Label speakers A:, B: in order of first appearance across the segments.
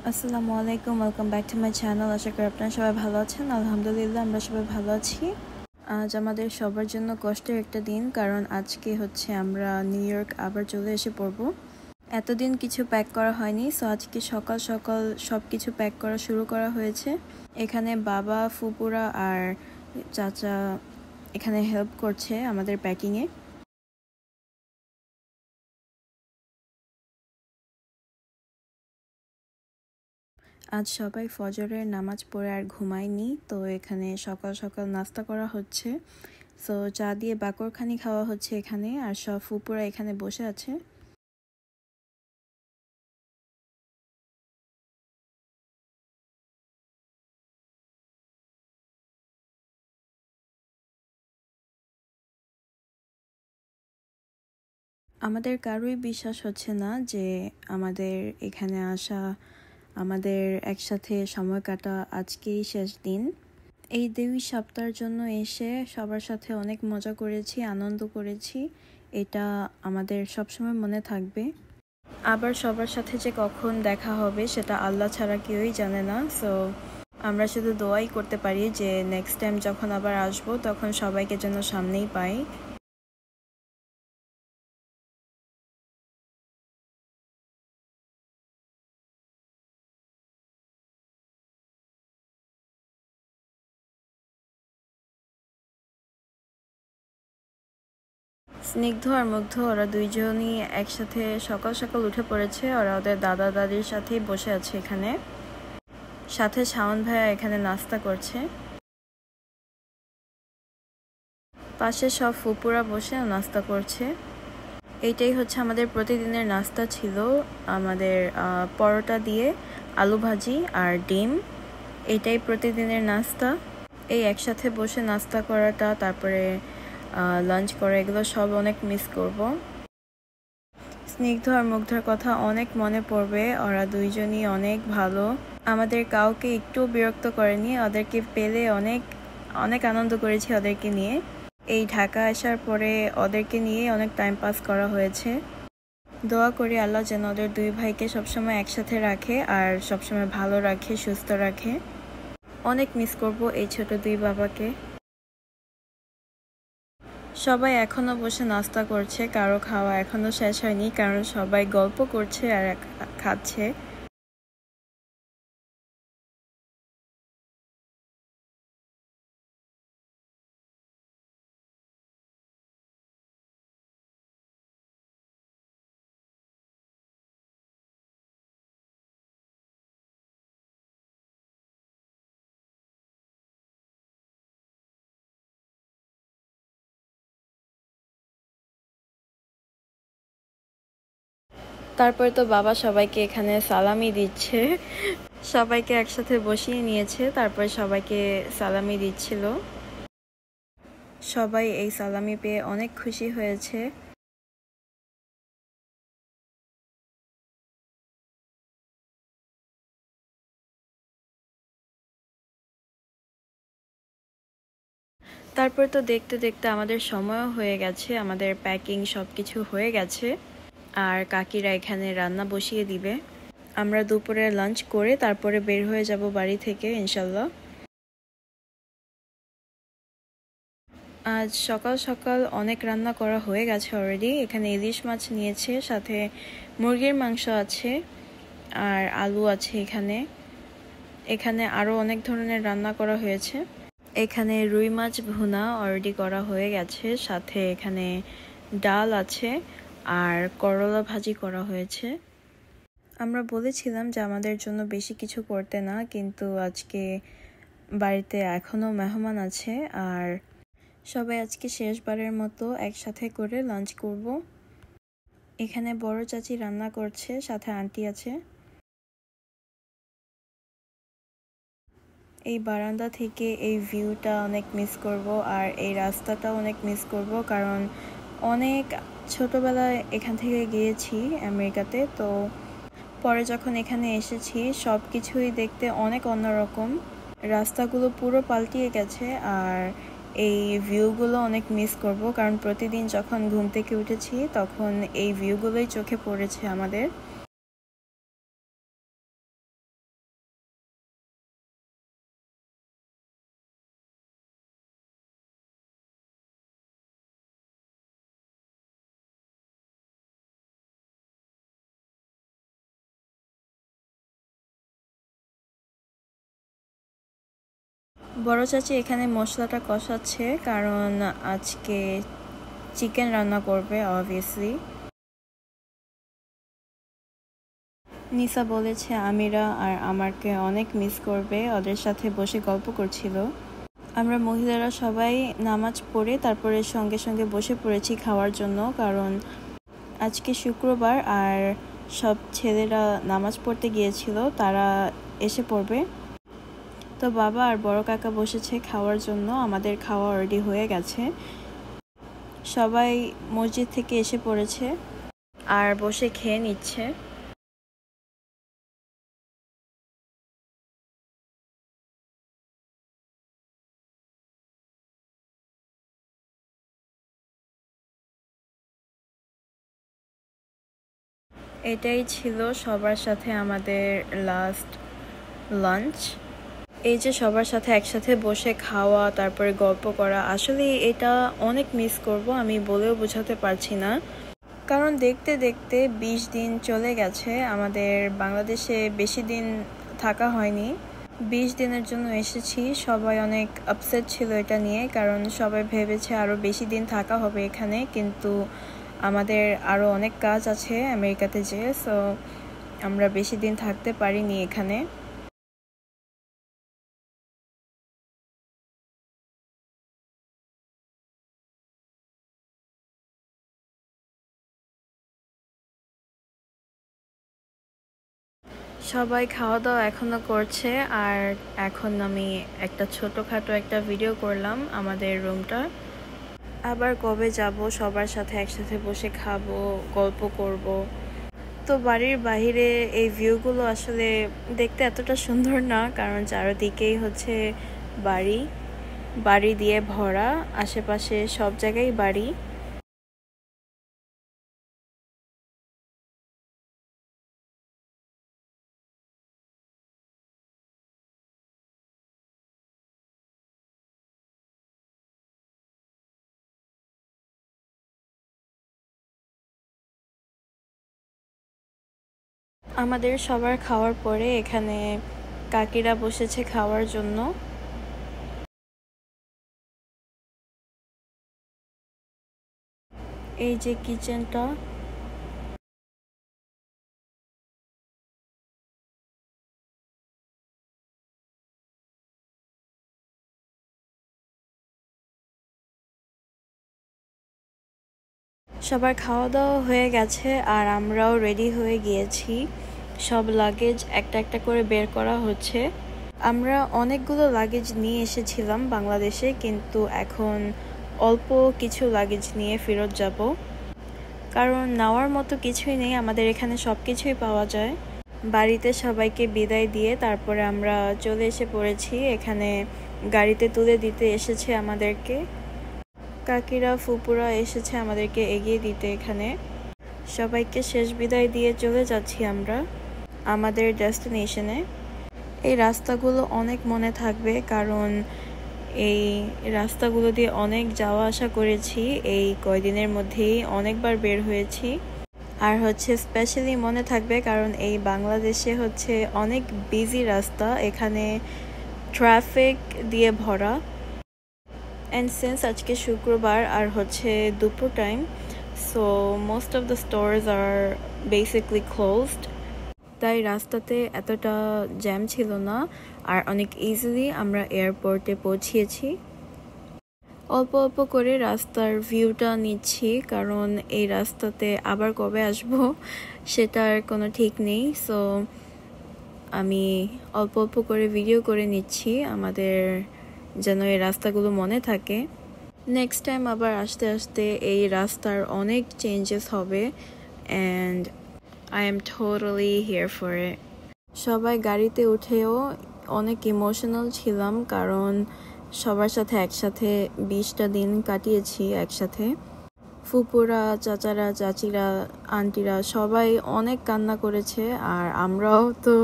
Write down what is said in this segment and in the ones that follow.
A: আসসালামু আলাইকুম, welcome back to my channel. আশা করি আপনারা সবাই ভালো আছেন। আলহামদুলিল্লাহ আমরা সবাই ভালো আছি। আজ আমাদের সবার জন্য কষ্টের একটা দিন, কারণ আজকে হচ্ছে আমরা নিউ ইয়র্ক আবার চলে এসে পড়ব। এতদিন কিছু প্যাক করা হয়নি, সো আজকে সকাল সকাল সব কিছু প্যাক করা শুরু করা হয়েছে। এখানে বাবা, ফুপুরা আর চাচা এখানে হেল্প করছে আমাদের প্যাকিংয়ে। আজ সবাই ফজরের নামাজ পড়ে আর ঘুমায়নি, তো এখানে সকাল সকাল নাস্তা করা হচ্ছে। সো চা দিয়ে বাকরখানি খাওয়া হচ্ছে এখানে, আর সব ফুপুরা এখানে বসে আছে। আমাদের কারোই বিশ্বাস হচ্ছে না যে আমাদের এখানে আসা, আমাদের একসাথে সময় কাটা আজকেই শেষ দিন। এই 2 সপ্তাহের জন্য এসে সবার সাথে অনেক মজা করেছি, আনন্দ করেছি। এটা আমাদের সবসময় মনে থাকবে। আবার সবার সাথে যে কখন দেখা হবে সেটা আল্লাহ ছাড়া কেউই জানে না। সো আমরা শুধু দোয়াই করতে পারি যে নেক্সট টাইম যখন আবার আসবো তখন সবাইকে যেন সামনেই পাই। স্নিগ্ধ আর মুগ্ধ ওরা দুইজনই একসাথে সকাল সকাল উঠে পড়েছে। ওরা ওদের দাদা দাদির সাথেই বসে আছে এখানে, সাথে শাওন ভাইয়া এখানে নাস্তা করছে। পাশে সব ফুপুরা বসে নাস্তা করছে। এইটাই হচ্ছে আমাদের প্রতিদিনের নাস্তা ছিল। আমাদের পরোটা দিয়ে আলু ভাজি আর ডিম, এটাই প্রতিদিনের নাস্তা। এই একসাথে বসে নাস্তা করাটা, তারপরে লাঞ্চ করা, এগুলো সব অনেক মিস করব। স্নিগ্ধ আর মুগ্ধর কথা অনেক মনে পড়বে। ওরা দুইজনই অনেক ভালো, আমাদের কাউকে একটু বিরক্ত করেনি। ওদেরকে পেলে অনেক অনেক আনন্দ করেছি ওদেরকে নিয়ে। এই ঢাকা আসার পরে ওদেরকে নিয়ে অনেক টাইম পাস করা হয়েছে। দোয়া করি আল্লাহ যেন ওদের 2 ভাইকে সবসময় একসাথে রাখে আর সবসময় ভালো রাখে, সুস্থ রাখে। অনেক মিস করব এই ছোট 2 বাবাকে। সবাই এখনো বসে নাস্তা করছে, কারো খাওয়া এখনো শেষ হয়নি, কারণ সবাই গল্প করছে আর খাচ্ছে। তারপরে তো বাবা সবাইকে এখানে সালামি দিচ্ছে, সবাইকে একসাথে বসিয়ে নিয়েছে, তারপরে সবাইকে সালামি দিচ্ছিল। সবাই এই সালামি পেয়ে অনেক খুশি হয়েছে। তারপর তো দেখতে দেখতে আমাদের সময়ও হয়ে গেছে, আমাদের প্যাকিং সব কিছু হয়ে গেছে, আর কাকিরা এখানে রান্না বসিয়ে দিবে। আমরা দুপুরে লাঞ্চ করে তারপরে বের হয়ে যাব বাড়ি থেকে ইনশাল্লাহ। আজ সকাল সকাল অনেক রান্না করা হয়ে গেছে অলরেডি। এখানে ইলিশ মাছ নিয়েছে, সাথে মুরগির মাংস আছে, আর আলু আছে এখানে। এখানে আরও অনেক ধরনের রান্না করা হয়েছে। এখানে রুই মাছ ভুনা অলরেডি করা হয়ে গেছে, সাথে এখানে ডাল আছে আর করলা ভাজি করা হয়েছে। আমরা বলেছিলাম যে আমাদের জন্য বেশি কিছু করতে না, কিন্তু আজকে বাড়িতে এখনও মেহমান আছে, আর সবাই আজকে শেষবারের মতো একসাথে করে লাঞ্চ করব। এখানে বড় চাচি রান্না করছে, সাথে আন্টি আছে। এই বারান্দা থেকে এই ভিউটা অনেক মিস করব, আর এই রাস্তাটা অনেক মিস করব, কারণ অনেক ছোটবেলায় এখান থেকে গিয়েছি আমেরিকাতে। তো পরে যখন এখানে এসেছি সব কিছুই দেখতে অনেক অন্যরকম। রাস্তাগুলো পুরো পাল্টিয়ে গেছে, আর এই ভিউগুলো অনেক মিস করব, কারণ প্রতিদিন যখন ঘুম থেকে উঠেছি তখন এই ভিউগুলোই চোখে পড়েছে আমাদের। বড় চাচি এখানে মশলাটা কষাচ্ছে, কারণ আজকে চিকেন রান্না করবে অবভিয়াসলি। নিসা বলেছে আমিরা আর আমারকে অনেক মিস করবে, ওদের সাথে বসে গল্প করছিল। আমরা মহিলারা সবাই নামাজ পড়ে তারপরে সঙ্গে সঙ্গে বসে পড়েছি খাওয়ার জন্য, কারণ আজকে শুক্রবার আর সব ছেলেরা নামাজ পড়তে গিয়েছিল, তারা এসে পড়বে। তো বাবা আর বড় কাকা বসেছে খাওয়ার জন্য। আমাদের খাওয়া অলরেডি হয়ে গেছে, সবাই মসজিদ থেকে এসে পড়েছে আর বসে খেয়ে নিচ্ছে। এটাই ছিল সবার সাথে আমাদের লাস্ট লাঞ্চ। এই যে সবার সাথে একসাথে বসে খাওয়া, তারপরে গল্প করা, আসলে এটা অনেক মিস করব, আমি বলেও বোঝাতে পারছি না। কারণ দেখতে দেখতে 20 দিন চলে গেছে, আমাদের বাংলাদেশে বেশি দিন থাকা হয়নি। 20 দিনের জন্য এসেছি, সবাই অনেক আপসেট ছিল এটা নিয়ে, কারণ সবাই ভেবেছে আরও বেশি দিন থাকা হবে এখানে, কিন্তু আমাদের আরও অনেক কাজ আছে আমেরিকাতে যেয়ে, সো আমরা বেশি দিন থাকতে পারিনি এখানে। সবাই খাওয়া দাওয়া এখনো করছে, আর এখন আমি একটা ছোটোখাটো একটা ভিডিও করলাম আমাদের রুমটা। আবার কবে যাব সবার সাথে একসাথে বসে খাবো, গল্প করব। তো বাড়ির বাইরে এই ভিউগুলো আসলে দেখতে এতটা সুন্দর না, কারণ চারদিকেই হচ্ছে বাড়ি বাড়ি দিয়ে ভরা, আশেপাশে সব জায়গায় বাড়ি। আমাদের সবার খাওয়ার পরে এখানে কাকিরা বসেছে খাওয়ার জন্য। এই যে কিচেনটা, সবার খাওয়া দাওয়া হয়ে গেছে আর আমরাও রেডি হয়ে গিয়েছি। সব লাগেজ একটা একটা করে বের করা হচ্ছে। আমরা অনেকগুলো লাগেজ নিয়ে এসেছিলাম বাংলাদেশে, কিন্তু এখন অল্প কিছু লাগেজ নিয়ে ফেরত যাব, কারণ নেওয়ার মতো কিছুই নেই, আমাদের এখানে সব কিছুই পাওয়া যায়। বাড়িতে সবাইকে বিদায় দিয়ে তারপরে আমরা চলে এসে পড়েছি এখানে, গাড়িতে তুলে দিতে এসেছে আমাদেরকে। কাকিরা ফুপুরা এসেছে আমাদেরকে এগিয়ে দিতে এখানে। সবাইকে শেষ বিদায় দিয়ে চলে যাচ্ছি আমরা আমাদের ডেস্টিনেশনে। এই রাস্তাগুলো অনেক মনে থাকবে, কারণ এই রাস্তাগুলো দিয়ে অনেক যাওয়া আসা করেছি, এই কয়দিনের মধ্যেই অনেকবার বের হয়েছি। আর হচ্ছে স্পেশালি মনে থাকবে কারণ এই বাংলাদেশে হচ্ছে অনেক বিজি রাস্তা, এখানে ট্রাফিক দিয়ে ভরা। অ্যান্ড সিন্স আজকে শুক্রবার আর হচ্ছে দুপুর time, so most of the stores are basically closed, তাই রাস্তাতে এতটা জ্যাম ছিল না, আর অনেক ইজিলি আমরা এয়ারপোর্টে পৌঁছিয়েছি। অল্প অল্প করে রাস্তার ভিউটা নিচ্ছি, কারণ এই রাস্তাতে আবার কবে আসব সেটার কোনো ঠিক নেই, সো আমি অল্প অল্প করে ভিডিও করে নিচ্ছি আমাদের, যেন এই রাস্তাগুলো মনে থাকে। নেক্সট টাইম আবার আসতে আসতে এই রাস্তার অনেক চেঞ্জেস হবে, and I am totally here for it. সবাই গাড়িতে উঠেও অনেক ইমোশনাল ছিলাম, কারণ সবার সাথে একসাথে 20টা দিন কাটিয়েছি একসাথে। ফুপুরা, চাচারা, চাচিরা, আন্টিরা সবাই অনেক কান্না করেছে, আর আমরাও তো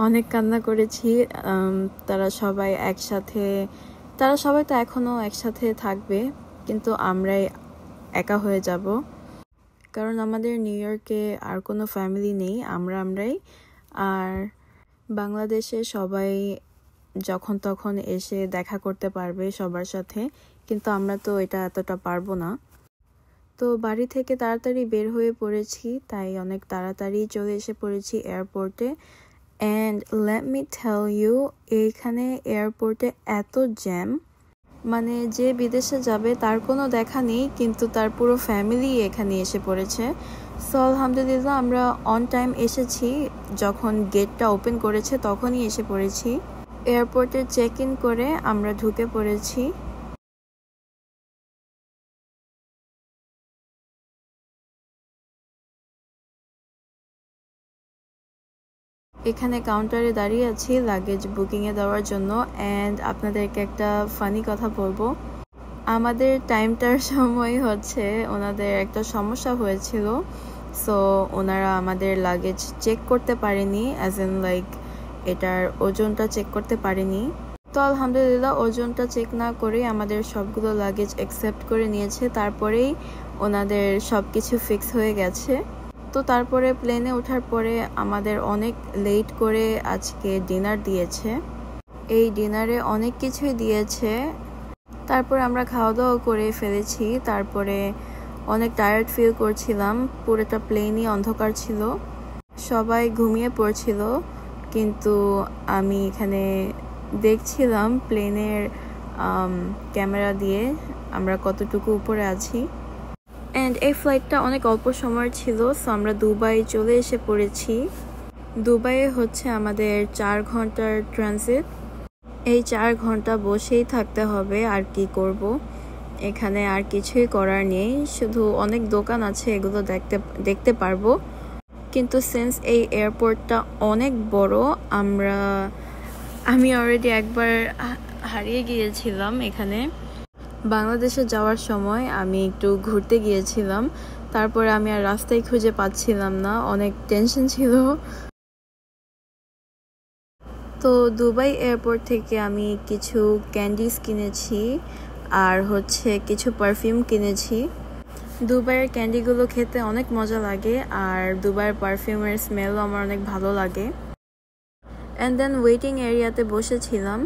A: অনেক কান্না করেছি। তারা সবাই একসাথে, তারা সবাই তো এখনও একসাথে থাকবে, কিন্তু আমরাই একা হয়ে যাব, কারণ আমাদের নিউ ইয়র্কে আর কোনো ফ্যামিলি নেই, আমরাই। আর বাংলাদেশে সবাই যখন তখন এসে দেখা করতে পারবে সবার সাথে, কিন্তু আমরা তো এটা এতটা পারবো না। তো বাড়ি থেকে তাড়াতাড়ি বের হয়ে পড়েছি, তাই অনেক তাড়াতাড়ি চলে এসে পড়েছি এয়ারপোর্টে। And let me tell you, এইখানে এয়ারপোর্টে এত জ্যাম, মানে যে বিদেশে যাবে তার কোনো দেখা নেই, কিন্তু তার পুরো ফ্যামিলি এখানে এসে পড়েছে। সো আলহামদুলিল্লাহ আমরা অন টাইম এসেছি, যখন গেটটা ওপেন করেছে তখনই এসে পড়েছি। এয়ারপোর্টে চেক ইন করে আমরা ঢুকে পড়েছি। এখানে কাউন্টারে দাঁড়িয়ে আছি লাগেজ বুকিংয়ে দেওয়ার জন্য। অ্যান্ড আপনাদেরকে একটা ফানি কথা বলবো, আমাদের টাইমটার সময় হচ্ছে ওনাদের একটা সমস্যা হয়েছিল। সো ওনারা আমাদের লাগেজ চেক করতে পারেনি, অ্যাজ ইন লাইক এটার ওজনটা চেক করতে পারেনি। তো আলহামদুলিল্লাহ ওজনটা চেক না করে আমাদের সবগুলো লাগেজ অ্যাকসেপ্ট করে নিয়েছে, তারপরেই ওনাদের সব কিছু ফিক্স হয়ে গেছে। তো তারপরে প্লেনে ওঠার পরে আমাদের অনেক লেট করে আজকে ডিনার দিয়েছে। এই ডিনারে অনেক কিছুই দিয়েছে। তারপর আমরা খাওয়া দাওয়া করে ফেলেছি। তারপরে অনেক টায়ার্ড ফিল করছিলাম, পুরোটা প্লেনই অন্ধকার ছিল, সবাই ঘুমিয়ে পড়ছিল। কিন্তু আমি এখানে দেখছিলাম প্লেনের ক্যামেরা দিয়ে আমরা কতটুকু উপরে আছি। অ্যান্ড এই ফ্লাইটটা অনেক অল্প সময় ছিল, সো আমরা দুবাই চলে এসে পড়েছি। দুবাইয়ে হচ্ছে আমাদের 4 ঘন্টার ট্রানজিট। এই 4 ঘন্টা বসেই থাকতে হবে, আর কি করব, এখানে আর কিছুই করার নেই। শুধু অনেক দোকান আছে, এগুলো দেখতে পারবো। কিন্তু সিন্স এই এয়ারপোর্টটা অনেক বড়, আমি অলরেডি একবার হারিয়ে গিয়েছিলাম এখানে। বাংলাদেশে যাওয়ার সময় আমি একটু ঘুরতে গিয়েছিলাম, তারপরে আমি আর রাস্তায় খুঁজে পাচ্ছিলাম না, অনেক টেনশন ছিল। তো দুবাই এয়ারপোর্ট থেকে আমি কিছু ক্যান্ডিজ কিনেছি আর হচ্ছে কিছু পারফিউম কিনেছি। দুবাইয়ের ক্যান্ডিগুলো খেতে অনেক মজা লাগে, আর দুবাইয়ের পারফিউমের স্মেলও আমার অনেক ভালো লাগে। অ্যান্ড দেন ওয়েটিং এরিয়াতে বসেছিলাম।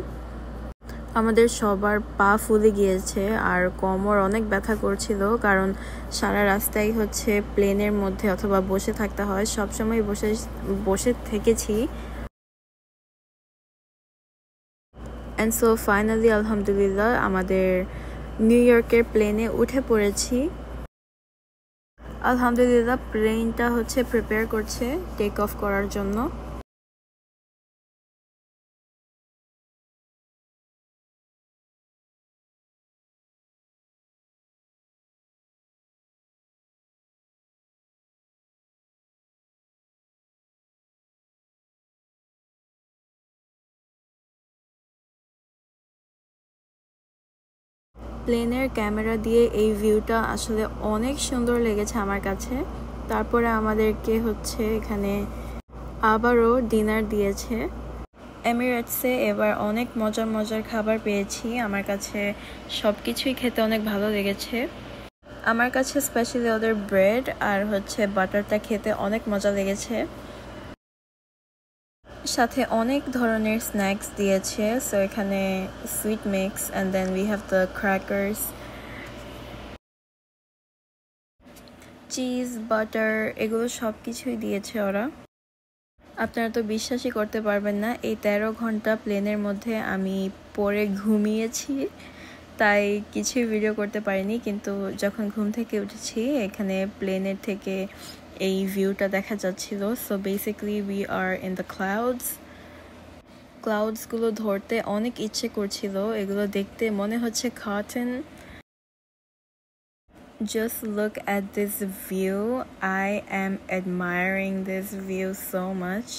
A: আমাদের সবার পা ফুলে গিয়েছে আর কোমর অনেক ব্যথা করছিল, কারণ সারা রাস্তায় হচ্ছে প্লেনের মধ্যে অথবা বসে থাকতে হয়, সবসময় বসে থেকেছি। অ্যান্ড সো ফাইনালি আলহামদুলিল্লাহ আমাদের নিউ ইয়র্কের প্লেনে উঠে পড়েছি। আলহামদুলিল্লাহ প্লেনটা হচ্ছে প্রিপেয়ার করছে টেক অফ করার জন্য। প্লেনের ক্যামেরা দিয়ে এই ভিউটা আসলে অনেক সুন্দর লেগেছে আমার কাছে। তারপরে আমাদেরকে হচ্ছে এখানে আবারও ডিনার দিয়েছে। এমিরেটসে এবার অনেক মজার মজার খাবার পেয়েছি, আমার কাছে সব কিছুই খেতে অনেক ভালো লেগেছে। আমার কাছে স্পেশালি ওদের ব্রেড আর হচ্ছে বাটারটা খেতে অনেক মজা লেগেছে। সাথে অনেক ধরনের স্ন্যাক্স দিয়েছে, সো এখানে sweet mix and then we have the crackers, cheese, butter, এগুলো সব কিছুই দিয়েছে ওরা। আপনারা তো বিশ্বাসই করতে পারবেন না, এই 13 ঘন্টা প্লেনের মধ্যে আমি পরে ঘুমিয়েছি, তাই কিছুই ভিডিও করতে পারিনি। কিন্তু যখন ঘুম থেকে উঠেছি এখানে প্লেনের থেকে এই ভিউটা দেখা যাচ্ছিল। So basically we are in the ক্লাউডসগুলো ধরতে অনেক ইচ্ছে করছিল, এগুলো দেখতে মনে হচ্ছে cotton. Just look at this view. I am admiring this view so much.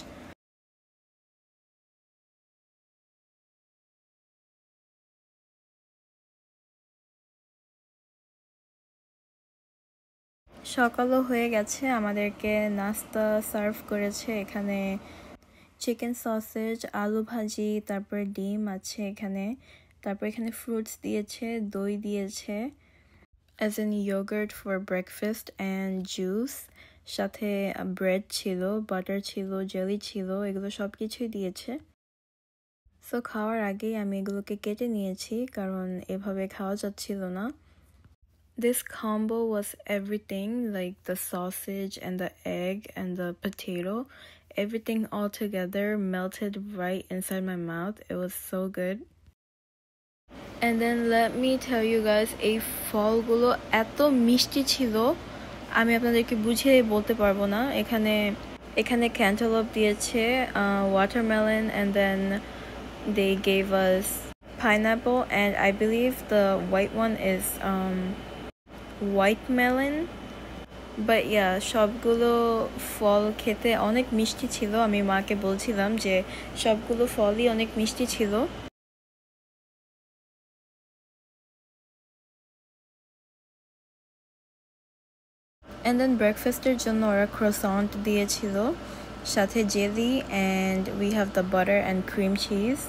A: সকালও হয়ে গেছে, আমাদেরকে নাস্তা সার্ভ করেছে। এখানে চিকেন সসেজ, আলু ভাজি, তারপর ডিম আছে এখানে, তারপর এখানে ফ্রুটস দিয়েছে, দই দিয়েছে, as in yogurt for breakfast and juice, সাথে ব্রেড ছিল, বাটার ছিল, জেলি ছিল, এগুলো সব কিছুই দিয়েছে। সো সো খাওয়ার আগেই আমি এগুলোকে কেটে নিয়েছি কারণ এভাবে খাওয়া যাচ্ছিল না। This combo was everything, like the sausage and the egg and the potato. Everything all together melted right inside my mouth. It was so good. And then let me tell you guys, এই ফলগুলো এত মিষ্টি ছিল আমি আপনাদেরকে বুঝিয়ে বলতে পারবো না। এখানে ক্যান্টালপ দিয়েছে, watermelon, and then they gave us pineapple, and I believe the white one is white melon. But yeah, সবগুলো ফল খেতে অনেক মিষ্টি ছিল। আমি মাকে বলছিলাম যে সবগুলো ফলই অনেক মিষ্টি ছিল। And then breakfast-এর জন্য ওরা croissant দিয়েছিল, সাথে jelly, and we have the butter and cream cheese.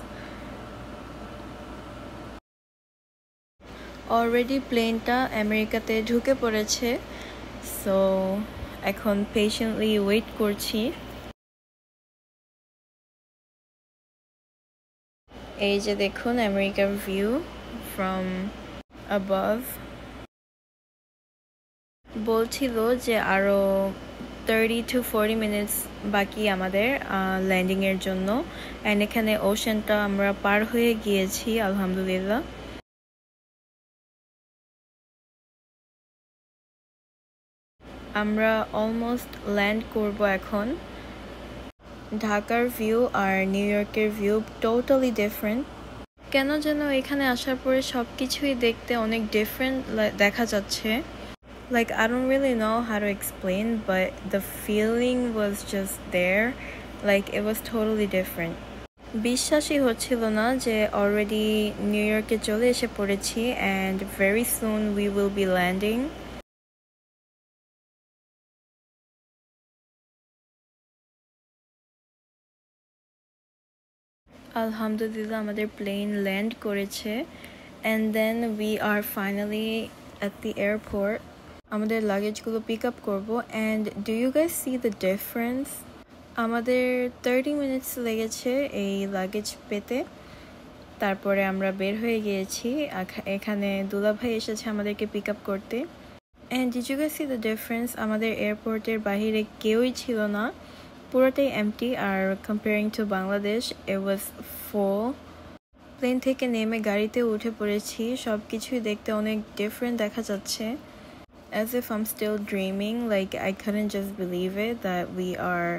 A: Already প্লেনটা আমেরিকাতে ঢুকে পড়েছে, সো এখন patiently wait করছি। এই যে দেখুন আমেরিকার ভিউ from above. বলছিল যে আরো 30 to 40 minutes বাকি আমাদের ল্যান্ডিং এর জন্য, এন্ড এখানে ওশেনটা আমরা পার হয়ে গিয়েছি আলহামদুলিল্লাহ। আমরা অলমোস্ট ল্যান্ড করব এখন। ঢাকার ভিউ আর নিউ ইয়র্কের ভিউ টোটালি ডিফারেন্ট। কেন যেন এখানে আসার পরে সবকিছুই দেখতে অনেক ডিফারেন্ট দেখা যাচ্ছে। Like, I don't really know how to explain, but the feeling was just there. Like, it was totally different. বিশ্বাসই হচ্ছিল না যে already নিউ ইয়র্কে চলে এসে পড়েছি, and very soon we will be landing. আলহামদুলিল্লাহ আমাদের প্লেন ল্যান্ড করেছে, and then we are finally at the airport. আমাদের লাগেজগুলো পিক আপ করবো, and do you guys see the difference? আমাদের 30 minutes লেগেছে এই লাগেজ পেতে, তারপরে আমরা বের হয়ে গিয়েছি। এখানে দুলাভাই এসেছে আমাদেরকে পিক আপ করতে। and did you guys see the difference? আমাদের এয়ারপোর্টের বাহিরে কেউই ছিল না, পুরোটাই এমটি, আর comparing to Bangladesh it was full. Plane থেকে নেমে গাড়িতে উঠে পড়েছি, সবকিছুই দেখতে অনেক ডিফারেন্ট দেখা যাচ্ছে, as if I'm still dreaming. Like, I couldn't just believe it that we are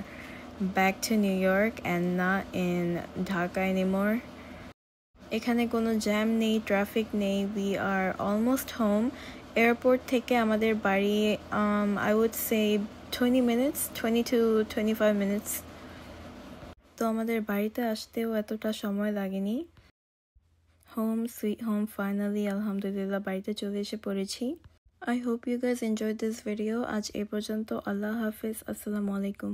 A: back to New York and not in Dhaka anymore. এখানে কোনো জ্যাম নেই, ট্রাফিক নেই, we are almost home. Airport থেকে আমাদের বাড়ি I would say 20 minutes, 20 to 25 minutes. তো আমাদের বাড়িতে আসতেও এতটা সময় লাগেনি। Home sweet home finally, আলহামদুলিল্লাহ বাড়িতে চলে এসে পড়েছি। I hope you guys enjoyed this video. আজ এ পর্যন্ত। আল্লাহ হাফেজ, আসসালামু আলাইকুম।